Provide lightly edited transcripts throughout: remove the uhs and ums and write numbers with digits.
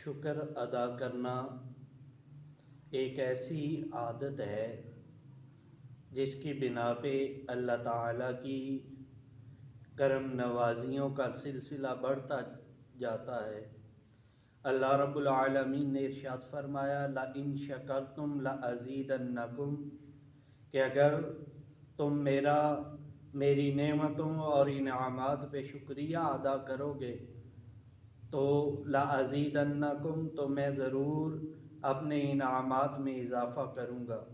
شکر ادا کرنا ایک ایسی عادت ہے جس کی بنا پہ اللہ تعالیٰ کی کرم نوازیوں کا سلسلہ بڑھتا جاتا ہے۔ اللہ رب العالمین نے ارشاد فرمایا لَإِن شَكَرْتُمْ لَأَزِيدَنَّكُمْ کہ اگر تم میری نعمتوں اور انعامات پہ شکریہ ادا کرو گے تو لَأَزِيدَنَّكُمْ تو میں ضرور اپنے انعامات میں اضافہ کروں گا۔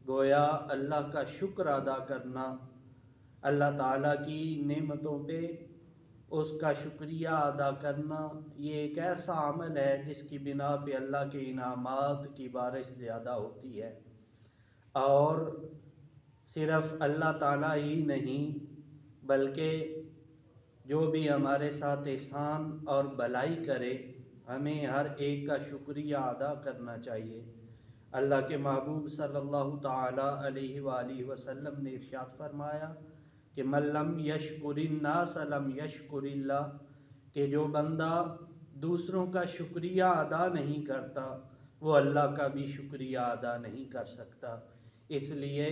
گویا اللہ کا شکر ادا کرنا، اللہ تعالیٰ کی نعمتوں پہ اس کا شکریہ ادا کرنا، یہ ایک ایسا عمل ہے جس کی بنا پہ اللہ کے انعامات کی بارش زیادہ ہوتی ہے۔ اور صرف اللہ تعالیٰ ہی نہیں بلکہ جو بھی ہمارے ساتھ احسان اور بھلائی کرے ہمیں ہر ایک کا شکریہ ادا کرنا چاہیے۔ اللہ کے محبوب صلی اللہ تعالیٰ علیہ وآلہ وسلم نے ارشاد فرمایا کہ من لم یشکر الناس لم یشکر اللہ کہ جو بندہ دوسروں کا شکریہ ادا نہیں کرتا وہ اللہ کا بھی شکریہ ادا نہیں کر سکتا۔ اس لیے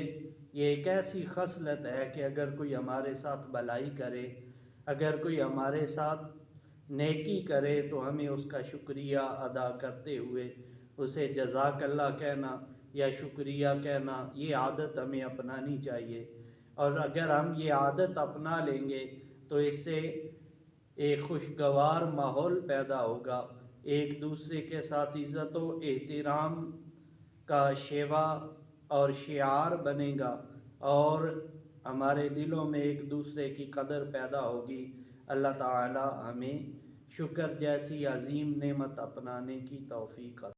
یہ ایک ایسی خصلت ہے کہ اگر کوئی ہمارے ساتھ بھلائی کرے، اگر کوئی ہمارے ساتھ نیکی کرے تو ہمیں اس کا شکریہ ادا کرتے ہوئے اسے جزاک اللہ کہنا یا شکریہ کہنا، یہ عادت ہمیں اپنانی چاہیے۔ اور اگر ہم یہ عادت اپنا لیں گے تو اس سے ایک خوشگوار ماحول پیدا ہوگا، ایک دوسرے کے ساتھ عزت و احترام کا شیوا اور شعار بنے گا اور ہمارے دلوں میں ایک دوسرے کی قدر پیدا ہوگی۔ اللہ تعالی ہمیں شکر جیسی عظیم نعمت اپنانے کی توفیق عطا